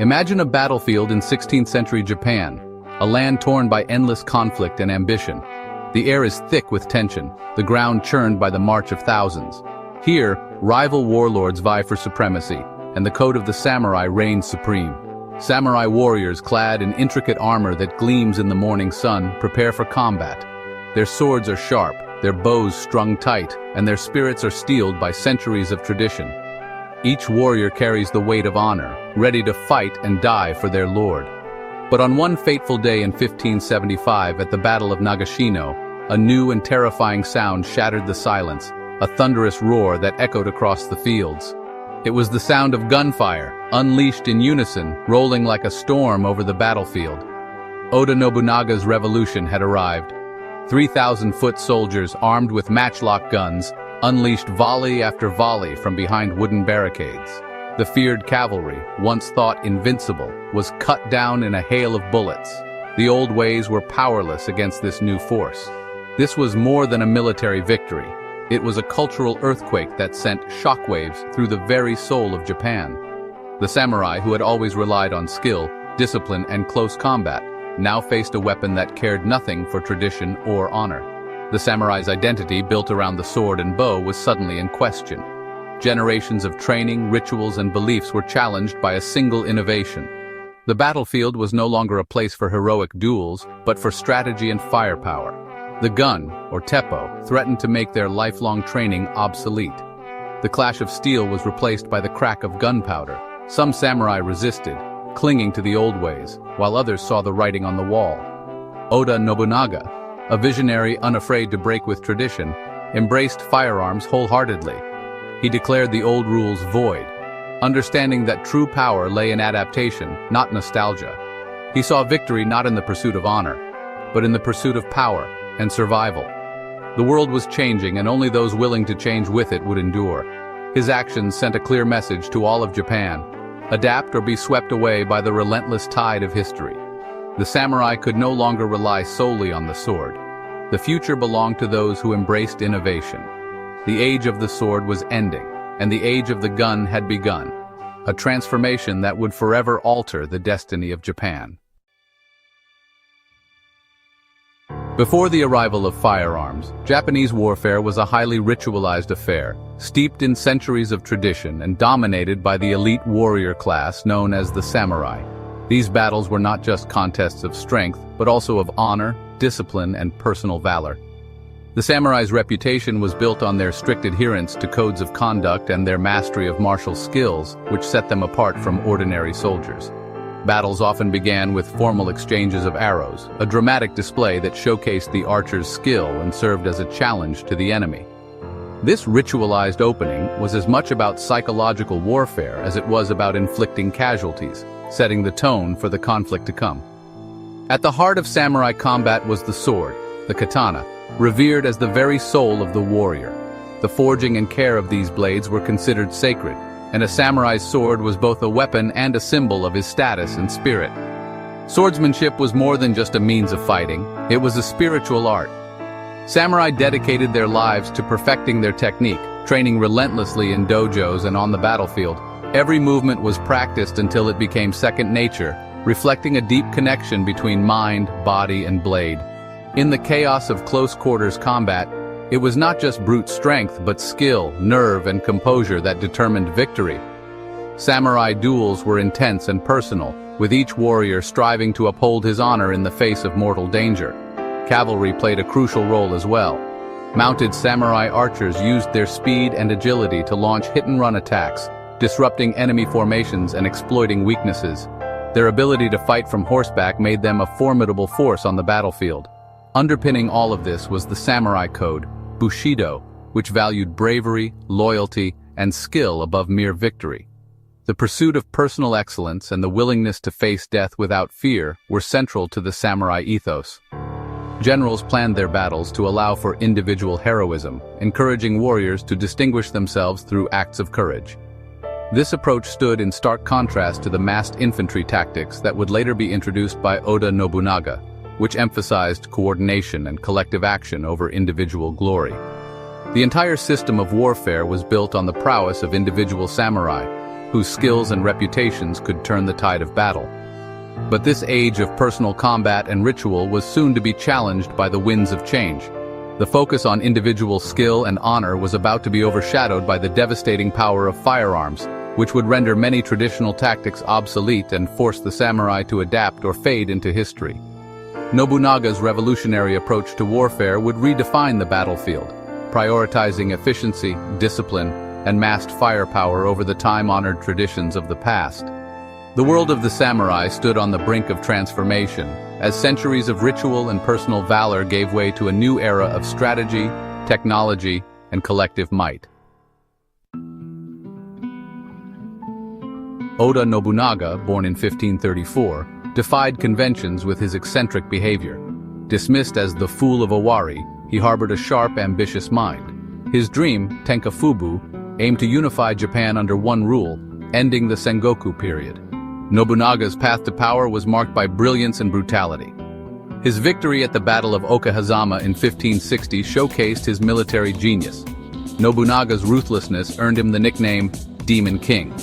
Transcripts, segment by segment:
Imagine a battlefield in 16th century Japan, a land torn by endless conflict and ambition. The air is thick with tension, the ground churned by the march of thousands. Here, rival warlords vie for supremacy, and the code of the samurai reigns supreme. Samurai warriors clad in intricate armor that gleams in the morning sun prepare for combat. Their swords are sharp, their bows strung tight, and their spirits are steeled by centuries of tradition. Each warrior carries the weight of honor, ready to fight and die for their lord. But on one fateful day in 1575 at the Battle of Nagashino, a new and terrifying sound shattered the silence, a thunderous roar that echoed across the fields. It was the sound of gunfire, unleashed in unison, rolling like a storm over the battlefield. Oda Nobunaga's revolution had arrived. 3,000-foot soldiers armed with matchlock guns unleashed volley after volley from behind wooden barricades. The feared cavalry, once thought invincible, was cut down in a hail of bullets. The old ways were powerless against this new force. This was more than a military victory. It was a cultural earthquake that sent shockwaves through the very soul of Japan. The samurai, who had always relied on skill, discipline, and close combat, now faced a weapon that cared nothing for tradition or honor. The samurai's identity, built around the sword and bow, was suddenly in question. Generations of training, rituals, and beliefs were challenged by a single innovation. The battlefield was no longer a place for heroic duels, but for strategy and firepower. The gun, or teppo, threatened to make their lifelong training obsolete. The clash of steel was replaced by the crack of gunpowder. Some samurai resisted, clinging to the old ways, while others saw the writing on the wall. Oda Nobunaga, a visionary unafraid to break with tradition, embraced firearms wholeheartedly. He declared the old rules void, understanding that true power lay in adaptation, not nostalgia. He saw victory not in the pursuit of honor, but in the pursuit of power and survival. The world was changing, and only those willing to change with it would endure. His actions sent a clear message to all of Japan: adapt or be swept away by the relentless tide of history. The samurai could no longer rely solely on the sword. The future belonged to those who embraced innovation. The age of the sword was ending, and the age of the gun had begun, a transformation that would forever alter the destiny of Japan. Before the arrival of firearms, Japanese warfare was a highly ritualized affair, steeped in centuries of tradition and dominated by the elite warrior class known as the samurai. These battles were not just contests of strength, but also of honor, discipline, and personal valor. The samurai's reputation was built on their strict adherence to codes of conduct and their mastery of martial skills, which set them apart from ordinary soldiers. Battles often began with formal exchanges of arrows, a dramatic display that showcased the archer's skill and served as a challenge to the enemy. This ritualized opening was as much about psychological warfare as it was about inflicting casualties, setting the tone for the conflict to come. At the heart of samurai combat was the sword, the katana, revered as the very soul of the warrior. The forging and care of these blades were considered sacred, and a samurai's sword was both a weapon and a symbol of his status and spirit. Swordsmanship was more than just a means of fighting, it was a spiritual art. Samurai dedicated their lives to perfecting their technique, training relentlessly in dojos and on the battlefield. Every movement was practiced until it became second nature, reflecting a deep connection between mind, body, and blade. In the chaos of close-quarters combat, it was not just brute strength, but skill, nerve, and composure that determined victory. Samurai duels were intense and personal, with each warrior striving to uphold his honor in the face of mortal danger. Cavalry played a crucial role as well. Mounted samurai archers used their speed and agility to launch hit-and-run attacks, disrupting enemy formations and exploiting weaknesses. Their ability to fight from horseback made them a formidable force on the battlefield. Underpinning all of this was the samurai code, Bushido, which valued bravery, loyalty, and skill above mere victory. The pursuit of personal excellence and the willingness to face death without fear were central to the samurai ethos. Generals planned their battles to allow for individual heroism, encouraging warriors to distinguish themselves through acts of courage. This approach stood in stark contrast to the massed infantry tactics that would later be introduced by Oda Nobunaga, which emphasized coordination and collective action over individual glory. The entire system of warfare was built on the prowess of individual samurai, whose skills and reputations could turn the tide of battle. But this age of personal combat and ritual was soon to be challenged by the winds of change. The focus on individual skill and honor was about to be overshadowed by the devastating power of firearms, which would render many traditional tactics obsolete and force the samurai to adapt or fade into history. Nobunaga's revolutionary approach to warfare would redefine the battlefield, prioritizing efficiency, discipline, and massed firepower over the time-honored traditions of the past. The world of the samurai stood on the brink of transformation, as centuries of ritual and personal valor gave way to a new era of strategy, technology, and collective might. Oda Nobunaga, born in 1534, defied conventions with his eccentric behavior. Dismissed as the fool of Owari, he harbored a sharp, ambitious mind. His dream, Tenkafubu, aimed to unify Japan under one rule, ending the Sengoku period. Nobunaga's path to power was marked by brilliance and brutality. His victory at the Battle of Okahazama in 1560 showcased his military genius. Nobunaga's ruthlessness earned him the nickname Demon King.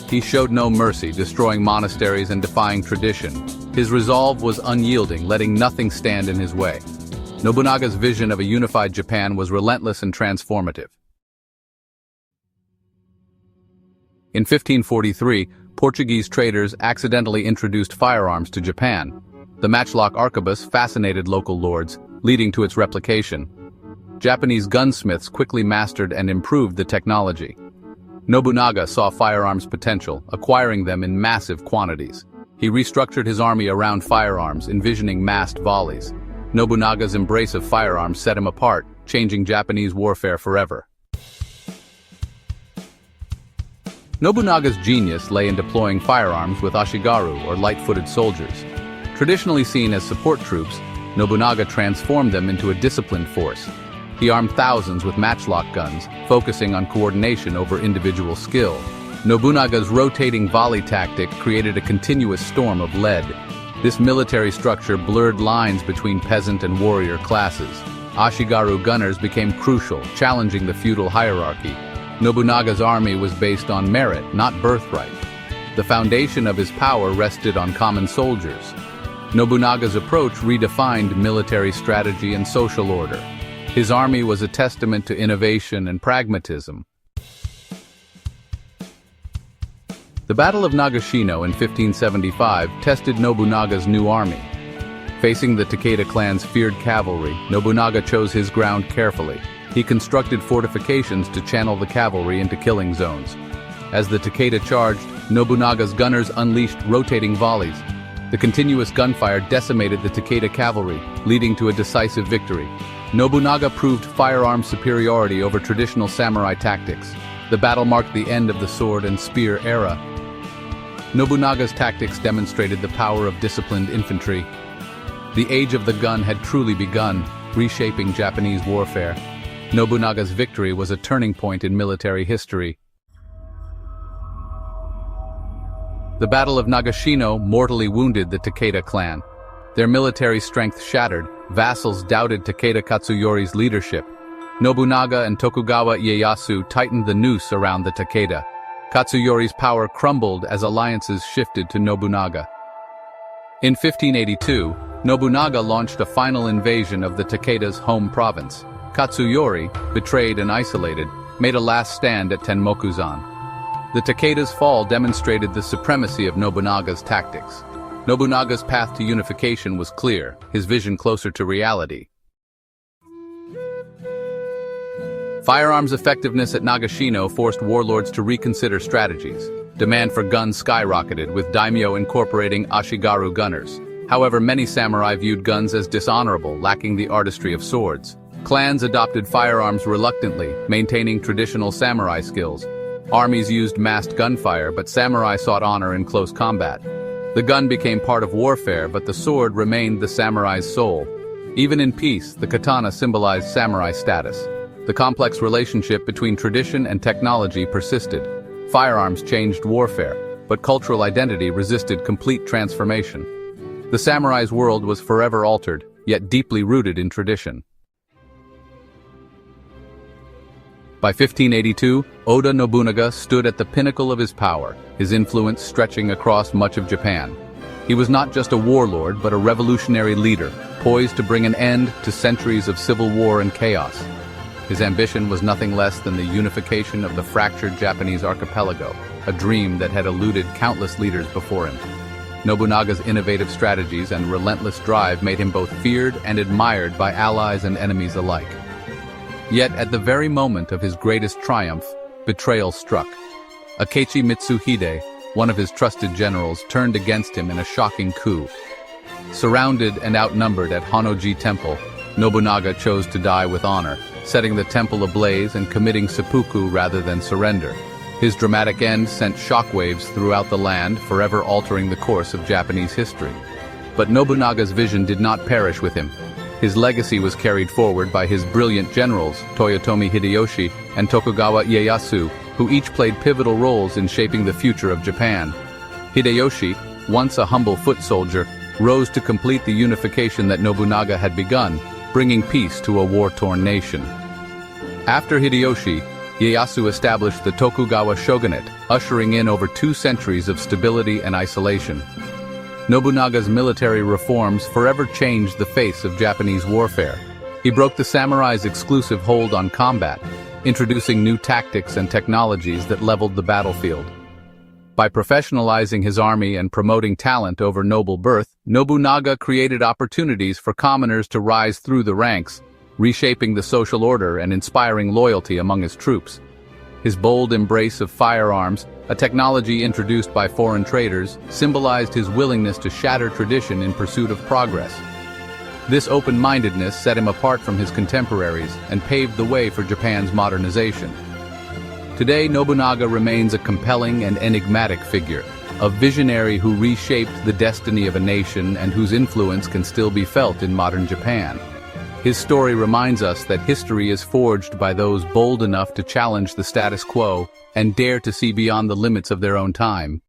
He showed no mercy, destroying monasteries and defying tradition. His resolve was unyielding, letting nothing stand in his way. Nobunaga's vision of a unified Japan was relentless and transformative. In 1543, Portuguese traders accidentally introduced firearms to Japan. The matchlock arquebus fascinated local lords, leading to its replication. Japanese gunsmiths quickly mastered and improved the technology. Nobunaga saw firearms' potential, acquiring them in massive quantities. He restructured his army around firearms, envisioning massed volleys. Nobunaga's embrace of firearms set him apart, changing Japanese warfare forever. Nobunaga's genius lay in deploying firearms with ashigaru, or light-footed soldiers. Traditionally seen as support troops, Nobunaga transformed them into a disciplined force. He armed thousands with matchlock guns, focusing on coordination over individual skill. Nobunaga's rotating volley tactic created a continuous storm of lead. This military structure blurred lines between peasant and warrior classes. Ashigaru gunners became crucial, challenging the feudal hierarchy. Nobunaga's army was based on merit, not birthright. The foundation of his power rested on common soldiers. Nobunaga's approach redefined military strategy and social order. His army was a testament to innovation and pragmatism. The Battle of Nagashino in 1575 tested Nobunaga's new army. Facing the Takeda clan's feared cavalry, Nobunaga chose his ground carefully. He constructed fortifications to channel the cavalry into killing zones. As the Takeda charged, Nobunaga's gunners unleashed rotating volleys. The continuous gunfire decimated the Takeda cavalry, leading to a decisive victory. Nobunaga proved firearm superiority over traditional samurai tactics. The battle marked the end of the sword and spear era. Nobunaga's tactics demonstrated the power of disciplined infantry. The age of the gun had truly begun, reshaping Japanese warfare. Nobunaga's victory was a turning point in military history. The Battle of Nagashino mortally wounded the Takeda clan. Their military strength shattered, vassals doubted Takeda Katsuyori's leadership. Nobunaga and Tokugawa Ieyasu tightened the noose around the Takeda. Katsuyori's power crumbled as alliances shifted to Nobunaga. In 1582, Nobunaga launched a final invasion of the Takeda's home province. Katsuyori, betrayed and isolated, made a last stand at Tenmokuzan. The Takeda's fall demonstrated the supremacy of Nobunaga's tactics. Nobunaga's path to unification was clear, his vision closer to reality. Firearms' effectiveness at Nagashino forced warlords to reconsider strategies. Demand for guns skyrocketed, with daimyo incorporating ashigaru gunners. However, many samurai viewed guns as dishonorable, lacking the artistry of swords. Clans adopted firearms reluctantly, maintaining traditional samurai skills. Armies used massed gunfire, but samurai sought honor in close combat. The gun became part of warfare, but the sword remained the samurai's soul. Even in peace, the katana symbolized samurai status. The complex relationship between tradition and technology persisted. Firearms changed warfare, but cultural identity resisted complete transformation. The samurai's world was forever altered, yet deeply rooted in tradition. By 1582, Oda Nobunaga stood at the pinnacle of his power, his influence stretching across much of Japan. He was not just a warlord, but a revolutionary leader, poised to bring an end to centuries of civil war and chaos. His ambition was nothing less than the unification of the fractured Japanese archipelago, a dream that had eluded countless leaders before him. Nobunaga's innovative strategies and relentless drive made him both feared and admired by allies and enemies alike. Yet, at the very moment of his greatest triumph, betrayal struck. Akechi Mitsuhide, one of his trusted generals, turned against him in a shocking coup. Surrounded and outnumbered at Honnoji Temple, Nobunaga chose to die with honor, setting the temple ablaze and committing seppuku rather than surrender. His dramatic end sent shockwaves throughout the land, forever altering the course of Japanese history. But Nobunaga's vision did not perish with him. His legacy was carried forward by his brilliant generals, Toyotomi Hideyoshi and Tokugawa Ieyasu, who each played pivotal roles in shaping the future of Japan. Hideyoshi, once a humble foot soldier, rose to complete the unification that Nobunaga had begun, bringing peace to a war-torn nation. After Hideyoshi, Ieyasu established the Tokugawa shogunate, ushering in over 2 centuries of stability and isolation. Nobunaga's military reforms forever changed the face of Japanese warfare. He broke the samurai's exclusive hold on combat, introducing new tactics and technologies that leveled the battlefield. By professionalizing his army and promoting talent over noble birth, Nobunaga created opportunities for commoners to rise through the ranks, reshaping the social order and inspiring loyalty among his troops. His bold embrace of firearms, a technology introduced by foreign traders, symbolized his willingness to shatter tradition in pursuit of progress. This open-mindedness set him apart from his contemporaries and paved the way for Japan's modernization. Today, Nobunaga remains a compelling and enigmatic figure, a visionary who reshaped the destiny of a nation and whose influence can still be felt in modern Japan. His story reminds us that history is forged by those bold enough to challenge the status quo and dare to see beyond the limits of their own time.